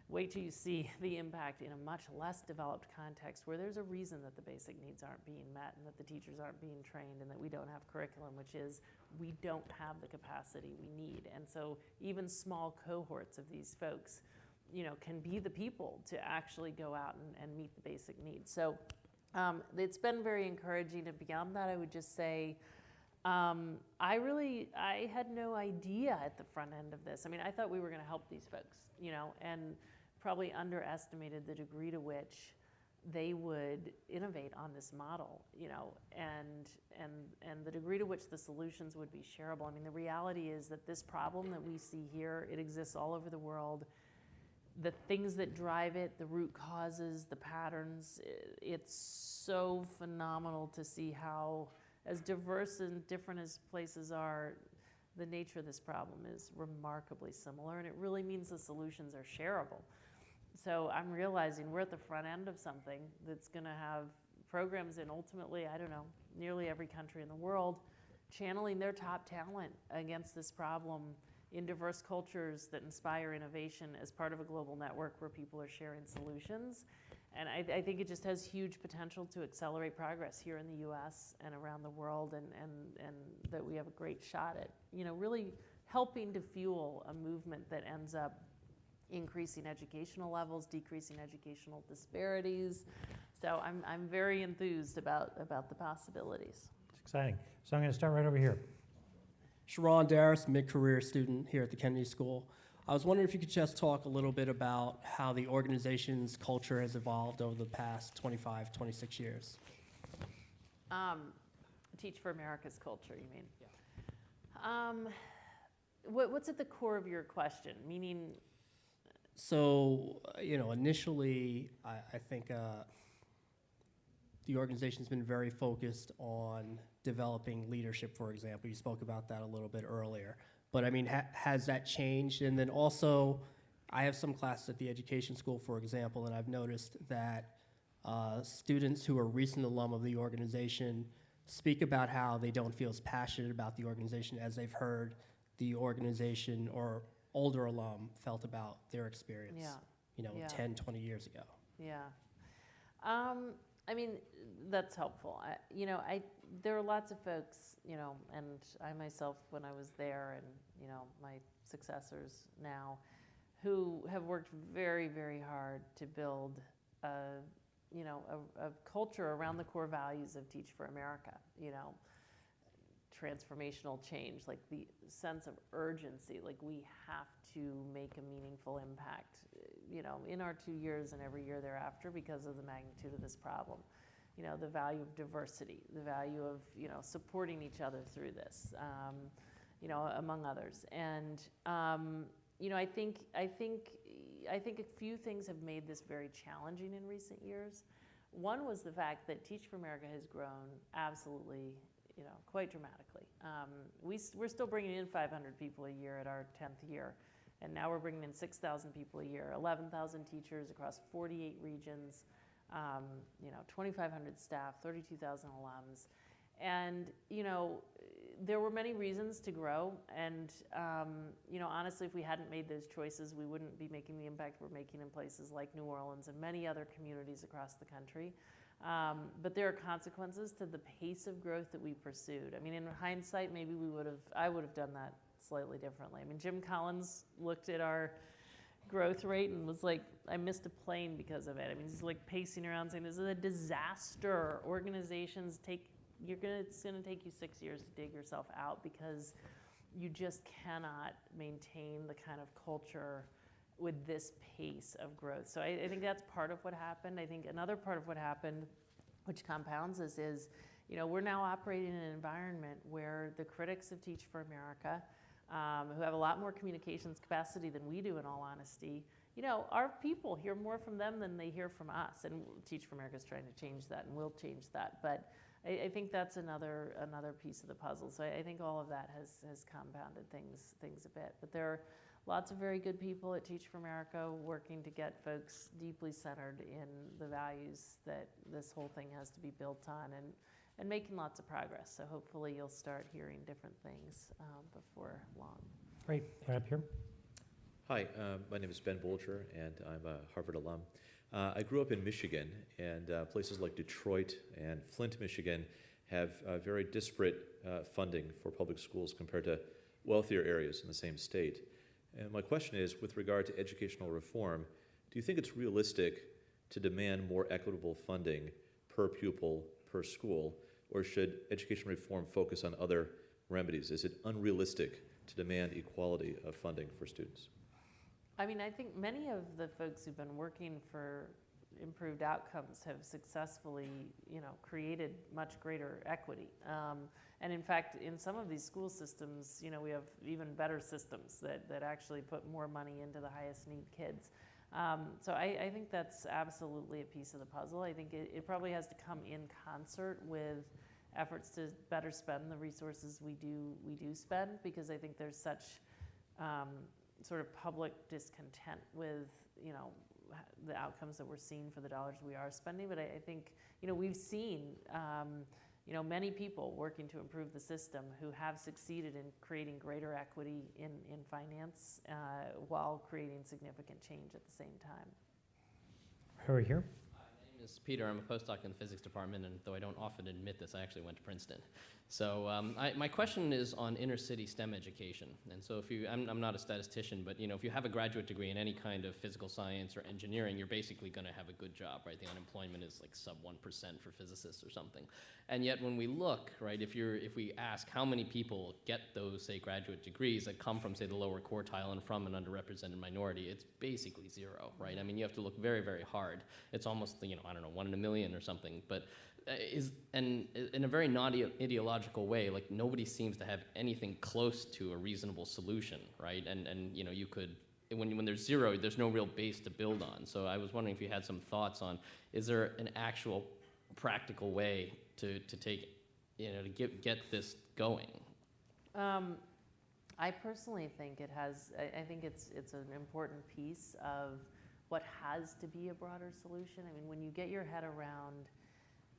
wait till you see the impact in a much less developed context where there's a reason that the basic needs aren't being met and that the teachers aren't being trained and that we don't have curriculum, which is we don't have the capacity we need. And so even small cohorts of these folks, you know, can be the people to actually go out and meet the basic needs. So it's been very encouraging. And beyond that, I would just say, I had no idea at the front end of this. I mean, I thought we were going to help these folks, you know, and probably underestimated the degree to which they would innovate on this model, you know, and the degree to which the solutions would be shareable. I mean, the reality is that this problem that we see here, it exists all over the world. the things that drive it, the root causes, the patterns. It's so phenomenal to see how, as diverse and different as places are, the nature of this problem is remarkably similar, and it really means the solutions are shareable. So I'm realizing we're at the front end of something that's going to have programs in ultimately, I don't know, nearly every country in the world, channeling their top talent against this problem in diverse cultures that inspire innovation as part of a global network where people are sharing solutions. And I think it just has huge potential to accelerate progress here in the US and around the world, and that we have a great shot at, really helping to fuel a movement that ends up increasing educational levels, decreasing educational disparities. So I'm very enthused about the possibilities. It's exciting. So I'm going to start right over here. Sharon Darris, mid-career student here at the Kennedy School. I was wondering if you could just talk a little bit about how the organization's culture has evolved over the past 25, 26 years. Teach for America's culture, you mean? Yeah. What's at the core of your question? Meaning? So, initially, I think the organization's been very focused on developing leadership, for example. You spoke about that a little bit earlier. But I mean, has that changed? And then also, I have some classes at the education school, for example, and I've noticed that students who are recent alum of the organization speak about how they don't feel as passionate about the organization as they've heard the organization or older alum felt about their experience, 10, 20 years ago. Yeah. I mean, that's helpful. There are lots of folks, and I myself, when I was there, and, my successors now, who have worked very, very hard to build a culture around the core values of Teach for America, transformational change, like the sense of urgency, like we have to make a meaningful impact, in our 2 years and every year thereafter because of the magnitude of this problem. The value of diversity, the value of, supporting each other through this, among others. And, I think a few things have made this very challenging in recent years. One was the fact that Teach for America has grown absolutely, quite dramatically. We're still bringing in 500 people a year at our 10th year. And now we're bringing in 6,000 people a year, 11,000 teachers across 48 regions, 2,500 staff, 32,000 alums. And, there were many reasons to grow. And, honestly, if we hadn't made those choices, we wouldn't be making the impact we're making in places like New Orleans and many other communities across the country. But there are consequences to the pace of growth that we pursued. I mean, in hindsight, maybe I would have done that slightly differently. I mean, Jim Collins looked at our growth rate and was like, I missed a plane because of it. I mean, he's like pacing around saying, this is a disaster. Organizations it's gonna take you 6 years to dig yourself out because you just cannot maintain the kind of culture with this pace of growth. So I think that's part of what happened. I think another part of what happened, which compounds this, is, we're now operating in an environment where the critics of Teach for America, who have a lot more communications capacity than we do, in all honesty, our people hear more from them than they hear from us. And Teach for America is trying to change that, and will change that. But I think that's another piece of the puzzle. So I think all of that has compounded things a bit. But there are lots of very good people at Teach for America working to get folks deeply centered in the values that this whole thing has to be built on, and making lots of progress. So hopefully you'll start hearing different things before long. Great. Right up here. Hi, my name is Ben Bolger, and I'm a Harvard alum. I grew up in Michigan, and places like Detroit and Flint, Michigan have very disparate funding for public schools compared to wealthier areas in the same state. And my question is, with regard to educational reform, do you think it's realistic to demand more equitable funding per pupil, per school, or should education reform focus on other remedies? Is it unrealistic to demand equality of funding for students? I mean, I think many of the folks who've been working for improved outcomes have successfully, created much greater equity. And in fact, in some of these school systems, we have even better systems that actually put more money into the highest need kids. So I think that's absolutely a piece of the puzzle. I think it probably has to come in concert with efforts to better spend the resources we do spend, because I think there's such sort of public discontent with, you know, the outcomes that we're seeing for the dollars we are spending. But I think, you know, we've seen, you know, many people working to improve the system who have succeeded in creating greater equity in finance while creating significant change at the same time. Over here. My name is Peter. I'm a postdoc in the physics department, and though I don't often admit this, I actually went to Princeton. So my question is on inner city STEM education. And so if you, I'm not a statistician, but you know, if you have a graduate degree in any kind of physical science or engineering, you're basically going to have a good job, right? The unemployment is like sub 1% for physicists or something. And yet when we look, right, if we ask how many people get those, say, graduate degrees that come from, say, the lower quartile and from an underrepresented minority, it's basically zero, right? I mean, you have to look very, very hard. It's almost, you know, I don't know, 1 in a million or something. But and in a very non-ideological way, like nobody seems to have anything close to a reasonable solution, right? And you know, you could, when there's zero, there's no real base to build on. So I was wondering if you had some thoughts on, is there an actual practical way to take, you know, to get this going? I personally think it has, I think it's an important piece of what has to be a broader solution. I mean, when you get your head around,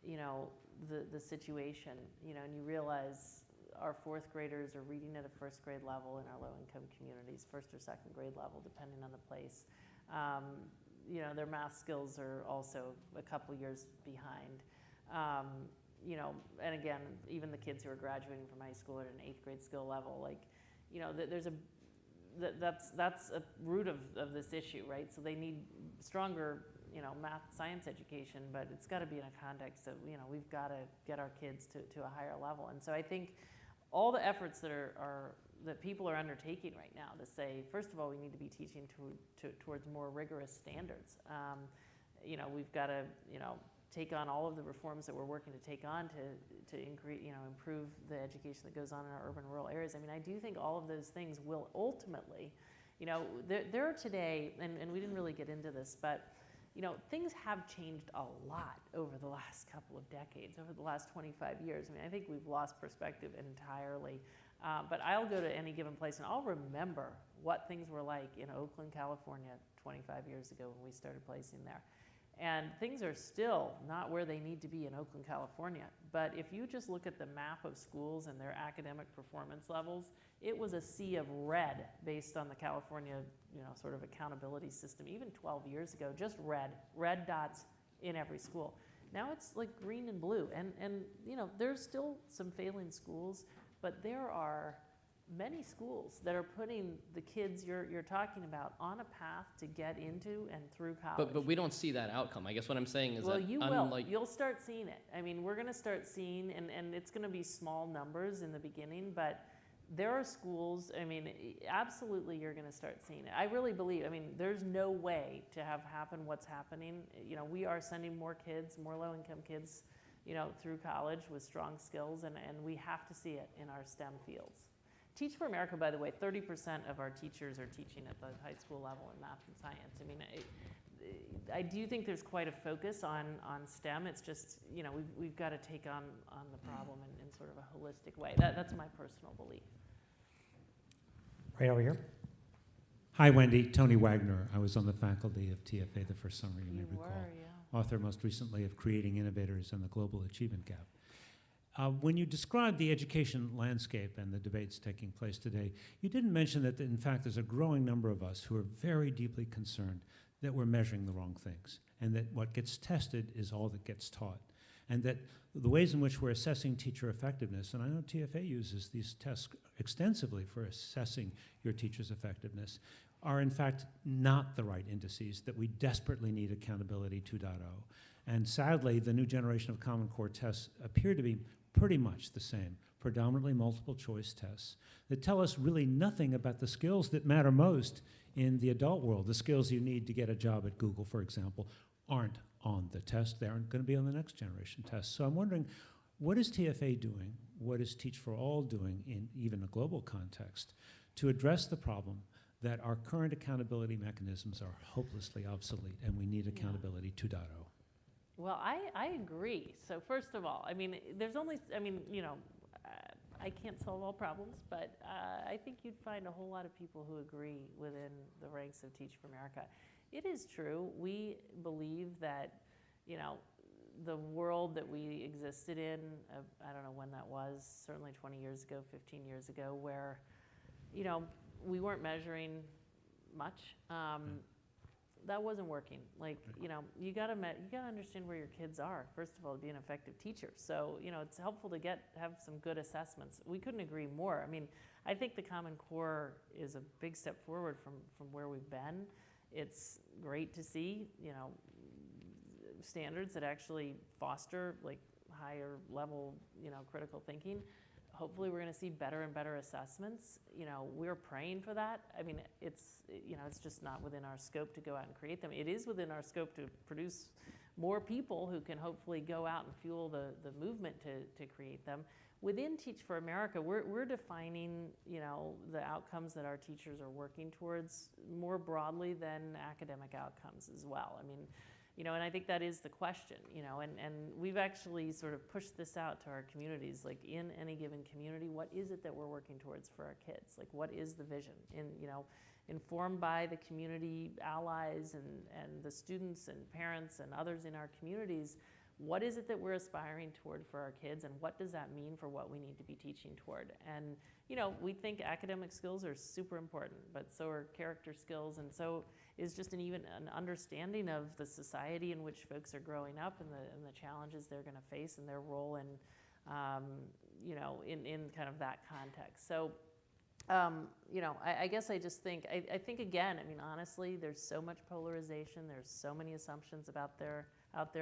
you know, the situation, you know, and you realize our 4th graders are reading at a 1st grade level in our low-income communities, 1st or 2nd grade level, depending on the place. You know, their math skills are also a couple years behind. You know, and again, even the kids who are graduating from high school at an 8th grade skill level, like, you know, there's that's a root of this issue, right? So they need stronger, you know, math science education, but it's got to be in a context of, you know, we've got to get our kids to a higher level. And so I think all the efforts that people are undertaking right now to say, first of all, we need to be teaching towards more rigorous standards. You know, we've got to, you know, take on all of the reforms that we're working to take on to increase, you know, improve the education that goes on in our urban and rural areas. I mean, I do think all of those things will ultimately, you know, there are today, and we didn't really get into this, but you know, things have changed a lot over the last couple of decades, over the last 25 years. I mean, I think we've lost perspective entirely. But I'll go to any given place and I'll remember what things were like in Oakland, California 25 years ago when we started placing there. And things are still not where they need to be in Oakland, California. But if you just look at the map of schools and their academic performance levels, it was a sea of red based on the California, you know, sort of accountability system. Even 12 years ago, just red dots in every school. Now it's like green and blue. And you know, there's still some failing schools, but there are many schools that are putting the kids you're talking about on a path to get into and through college. But we don't see that outcome. I guess what I'm saying is well, that you will. You'll start seeing it. I mean, we're going to start seeing, and it's going to be small numbers in the beginning, but there are schools, I mean, absolutely you're going to start seeing it. I really believe, I mean, there's no way to have happen what's happening. You know, we are sending more kids, more low-income kids, you know, through college with strong skills, and we have to see it in our STEM fields. Teach for America, by the way, 30% of our teachers are teaching at the high school level in math and science. I mean, I do think there's quite a focus on STEM. It's just, you know, we've got to take on the problem in sort of a holistic way. That's my personal belief. Right over here. Hi, Wendy. Tony Wagner. I was on the faculty of TFA the first summer, you may recall. Yeah. Author most recently of Creating Innovators and the Global Achievement Gap. When you described the education landscape and the debates taking place today, you didn't mention that, in fact, there's a growing number of us who are very deeply concerned that we're measuring the wrong things, and that what gets tested is all that gets taught, and that the ways in which we're assessing teacher effectiveness, and I know TFA uses these tests extensively for assessing your teacher's effectiveness, are in fact not the right indices, that we desperately need Accountability 2.0. And sadly, the new generation of Common Core tests appear to be pretty much the same, predominantly multiple choice tests that tell us really nothing about the skills that matter most in the adult world. The skills you need to get a job at Google, for example, aren't on the test. They aren't going to be on the next generation test. So I'm wondering, what is TFA doing? What is Teach for All doing in even a global context to address the problem that our current accountability mechanisms are hopelessly obsolete and we need accountability 2.0. Well, I agree. So first of all, I mean, there's only, I mean, I can't solve all problems, but I think you'd find a whole lot of people who agree within the ranks of Teach for America. It is true. We believe that, the world that we existed in, I don't know when that was, certainly 20 years ago, 15 years ago, where, we weren't measuring much. That wasn't working. Like, you gotta understand where your kids are, first of all, to be an effective teacher. So, it's helpful to have some good assessments. We couldn't agree more. I mean, I think the Common Core is a big step forward from where we've been. It's great to see, standards that actually foster like higher level, critical thinking. Hopefully we're gonna see better and better assessments. We're praying for that. I mean, it's just not within our scope to go out and create them. It is within our scope to produce more people who can hopefully go out and fuel the movement to create them. Within Teach for America, we're defining, the outcomes that our teachers are working towards more broadly than academic outcomes as well. I mean, and I think that is the question, and we've actually sort of pushed this out to our communities, like in any given community, what is it that we're working towards for our kids? Like, what is the vision? Informed by the community allies and the students and parents and others in our communities, what is it that we're aspiring toward for our kids, and what does that mean for what we need to be teaching toward? And, we think academic skills are super important, but so are character skills, and so is just an understanding of the society in which folks are growing up and the challenges they're going to face and their role in, in kind of that context. So, I guess I just think, I think again, I mean, honestly, there's so much polarization. There's so many assumptions out there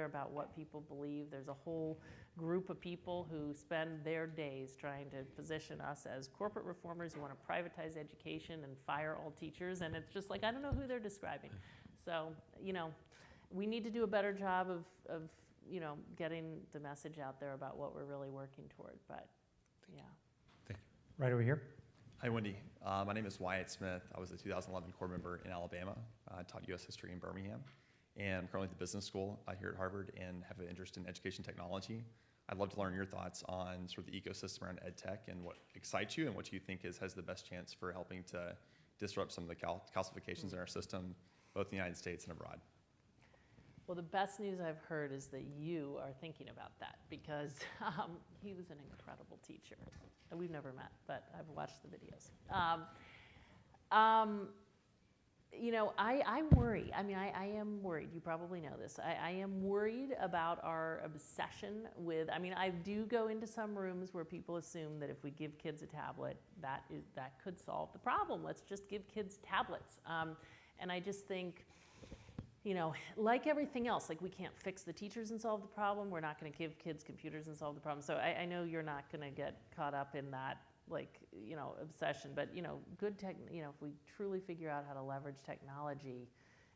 about what people believe. There's a whole group of people who spend their days trying to position us as corporate reformers who want to privatize education and fire all teachers. And it's just like, I don't know who they're describing. So, we need to do a better job of getting the message out there about what we're really working toward. But, yeah. Thank you. Right over here. Hi, Wendy. My name is Wyatt Smith. I was a 2011 Corps member in Alabama. I taught U.S. history in Birmingham. And I'm currently at the business school here at Harvard and have an interest in education technology. I'd love to learn your thoughts on sort of the ecosystem around ed tech and what excites you and what you think has the best chance for helping to disrupt some of the calcifications in our system, both in the United States and abroad. Well, the best news I've heard is that you are thinking about that, because he was an incredible teacher. And we've never met, but I've watched the videos. I worry. I mean, I am worried. You probably know this. I am worried about our obsession with, I mean, I do go into some rooms where people assume that if we give kids a tablet, that could solve the problem. Let's just give kids tablets. And I just think, like everything else, like we can't fix the teachers and solve the problem. We're not going to give kids computers and solve the problem. So I know you're not going to get caught up in that, obsession. But, good tech, if we truly figure out how to leverage technology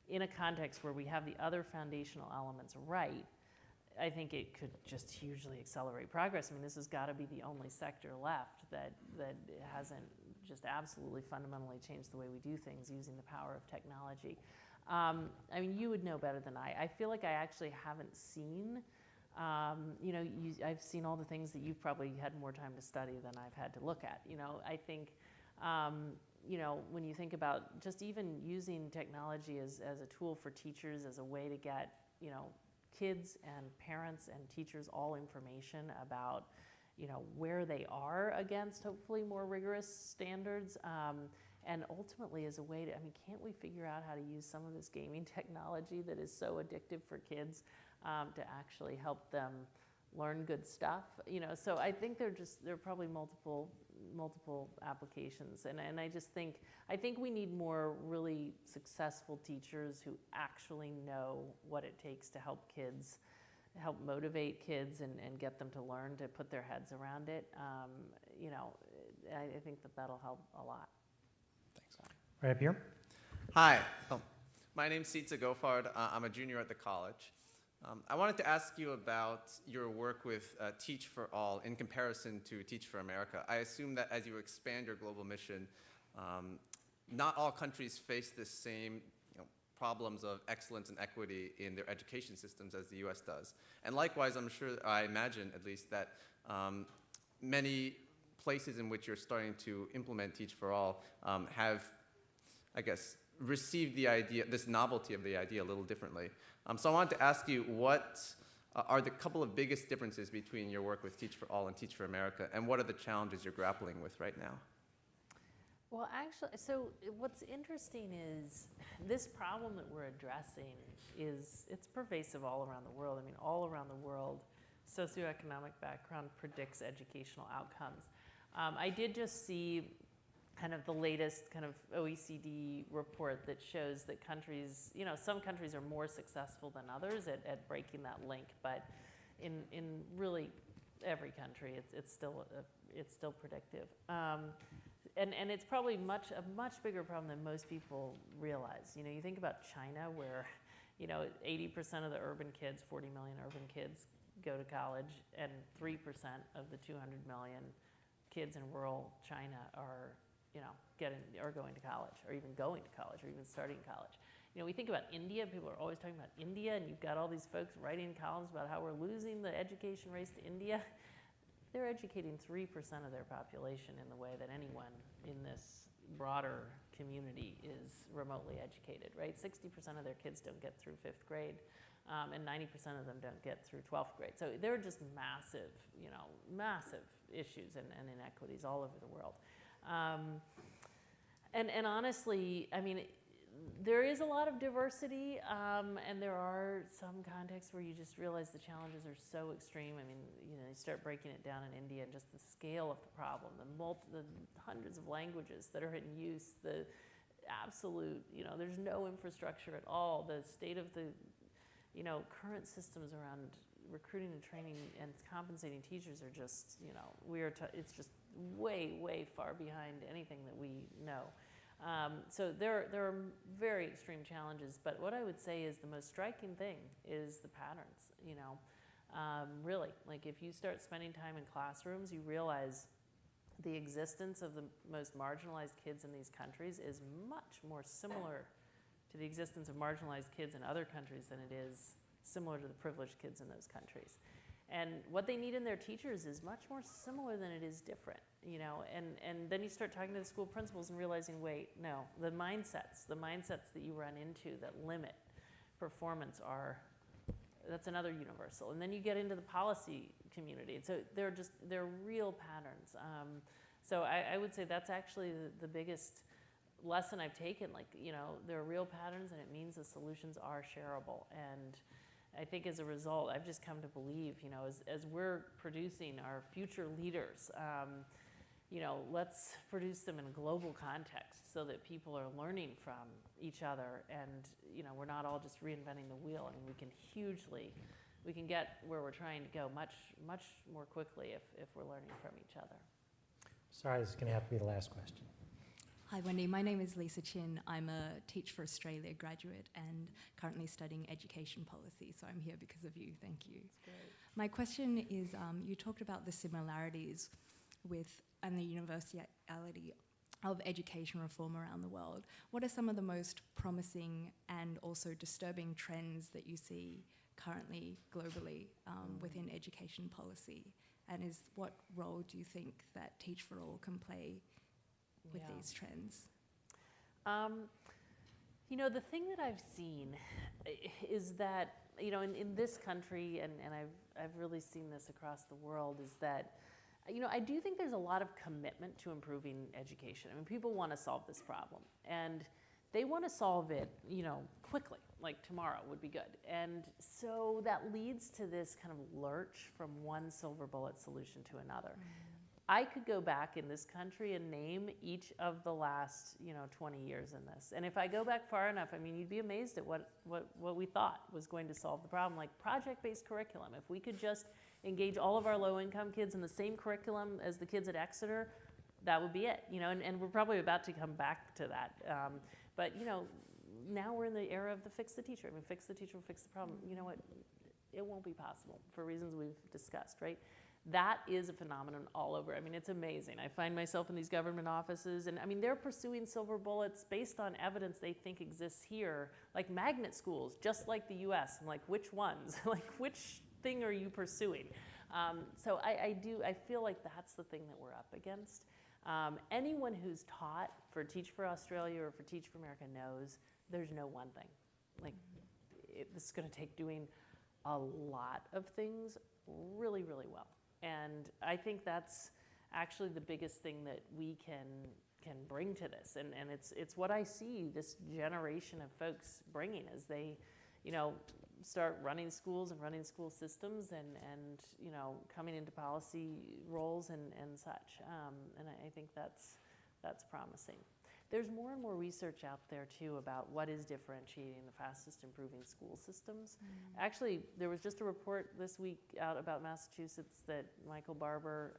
in a context where we have the other foundational elements right, I think it could just hugely accelerate progress. I mean, this has got to be the only sector left that hasn't just absolutely fundamentally changed the way we do things using the power of technology. I mean, you would know better than I. I feel like I actually haven't seen, I've seen all the things that you've probably had more time to study than I've had to look at. I think, when you think about just even using technology as a tool for teachers, as a way to get, kids and parents and teachers all information about, where they are against hopefully more rigorous standards. And ultimately as a way to, I mean, can't we figure out how to use some of this gaming technology that is so addictive for kids to actually help them learn good stuff? So I think there are probably multiple applications. And I just think, we need more really successful teachers who actually know what it takes to help motivate kids and get them to learn to put their heads around it. I think that'll help a lot. Right up here. Hi, my name's Sitza Gofard. I'm a junior at the college. I wanted to ask you about your work with Teach for All in comparison to Teach for America. I assume that as you expand your global mission, not all countries face the same problems of excellence and equity in their education systems as the US does. And likewise, I imagine at least, that many places in which you're starting to implement Teach for All have, I guess, received the idea, this novelty of the idea a little differently. So I wanted to ask you, what are the couple of biggest differences between your work with Teach for All and Teach for America, and what are the challenges you're grappling with right now? Well, actually, so what's interesting is this problem that we're addressing it's pervasive all around the world. I mean, all around the world, socioeconomic background predicts educational outcomes. I did just see kind of the latest kind of OECD report that shows that countries, some countries are more successful than others at breaking that link, but in really every country, it's still predictive. And it's probably a much bigger problem than most people realize. You think about China, where 80% of the urban kids, 40 million urban kids, go to college, and 3% of the 200 million kids in rural China are going to college, or even going to college, or even starting college. We think about India. People are always talking about India, and you've got all these folks writing columns about how we're losing the education race to India. They're educating 3% of their population in the way that anyone in this broader community is remotely educated, right? 60% of their kids don't get through 5th grade, and 90% of them don't get through 12th grade. So there are just massive issues and inequities all over the world. And honestly, I mean, there is a lot of diversity, and there are some contexts where you just realize the challenges are so extreme. I mean, you start breaking it down in India, and just the scale of the problem, the hundreds of languages that are in use, the absolute, there's no infrastructure at all. The state of the, current systems around recruiting and training and compensating teachers are just, it's just way far behind anything that we know. So there are very extreme challenges, but what I would say is the most striking thing is the patterns, really. Like, if you start spending time in classrooms, you realize the existence of the most marginalized kids in these countries is much more similar to the existence of marginalized kids in other countries than it is similar to the privileged kids in those countries. And what they need in their teachers is much more similar than it is different, and then you start talking to the school principals and realizing, wait, no, the mindsets that you run into that limit performance that's another universal. And then you get into the policy community. And so they're real patterns. So I would say that's actually the biggest lesson I've taken. Like, there are real patterns, and it means the solutions are shareable. And I think as a result, I've just come to believe, as we're producing our future leaders, let's produce them in a global context so that people are learning from each other, and we're not all just reinventing the wheel. I mean, we can get where we're trying to go much more quickly if we're learning from each other. Sorry, this is going to have to be the last question. Hi, Wendy. My name is Lisa Chin. I'm a Teach for Australia graduate and currently studying education policy, so I'm here because of you. Thank you. That's great. My question is, you talked about the similarities and the universality of education reform around the world. What are some of the most promising and also disturbing trends that you see currently globally within education policy? And what role do you think that Teach for All can play with these trends? The thing that I've seen is that, in this country, and I've really seen this across the world, is that, I do think there's a lot of commitment to improving education. I mean, people want to solve this problem, and they want to solve it, quickly, like tomorrow would be good. And so that leads to this kind of lurch from one silver bullet solution to another. I could go back in this country and name each of the last, 20 years in this. And if I go back far enough, I mean, you'd be amazed at what we thought was going to solve the problem, like project-based curriculum. If we could just engage all of our low-income kids in the same curriculum as the kids at Exeter, that would be it, and we're probably about to come back to that. But, now we're in the era of the fix the teacher. I mean, fix the teacher will fix the problem. You know what? It won't be possible for reasons we've discussed, right? That is a phenomenon all over. I mean, it's amazing. I find myself in these government offices, and I mean, they're pursuing silver bullets based on evidence they think exists here, like magnet schools, just like the US. I'm like, which ones? Like, which thing are you pursuing? So I feel like that's the thing that we're up against. Anyone who's taught for Teach for Australia or for Teach for America knows there's no one thing. Like, this is going to take doing a lot of things really, really well. And I think that's actually the biggest thing that we can bring to this. And it's what I see this generation of folks bringing as they, you know, start running schools and running school systems and you know, coming into policy roles and such. And I think that's promising. There's more and more research out there too about what is differentiating the fastest improving school systems. Actually, there was just a report this week out about Massachusetts that Michael Barber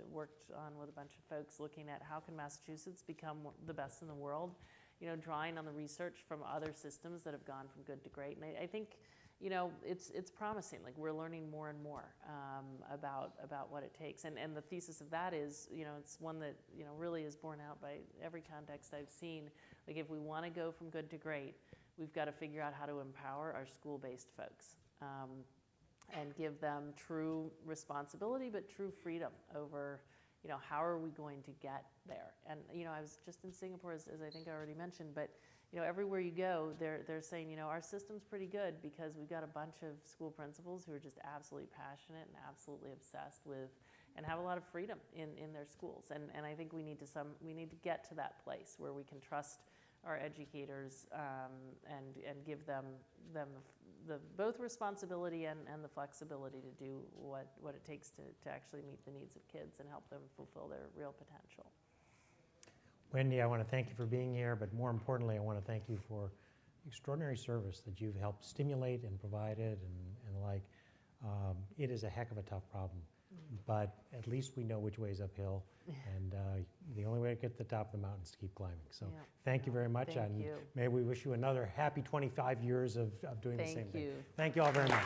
worked on with a bunch of folks, looking at how can Massachusetts become the best in the world, you know, drawing on the research from other systems that have gone from good to great. And I think, you know, it's promising. Like, we're learning more and more about what it takes. And the thesis of that is, you know, it's one that, you know, really is borne out by every context I've seen. Like, if we want to go from good to great, we've got to figure out how to empower our school-based folks and give them true responsibility, but true freedom over, you know, how are we going to get there? And, you know, I was just in Singapore, as I think I already mentioned, but, you know, everywhere you go, they're saying, you know, our system's pretty good because we've got a bunch of school principals who are just absolutely passionate and absolutely obsessed with and have a lot of freedom in their schools. And I think we need to get to that place where we can trust our educators and give them the both responsibility and the flexibility to do what it takes to actually meet the needs of kids and help them fulfill their real potential. Wendy, I want to thank you for being here, but more importantly, I want to thank you for extraordinary service that you've helped stimulate and provided and the like. It is a heck of a tough problem, but at least we know which way is uphill, and the only way to get to the top of the mountain is to keep climbing. So thank you very much, Thank and you. may we wish you another happy 25 years of doing the same thing. Thank you. Thank you all very much.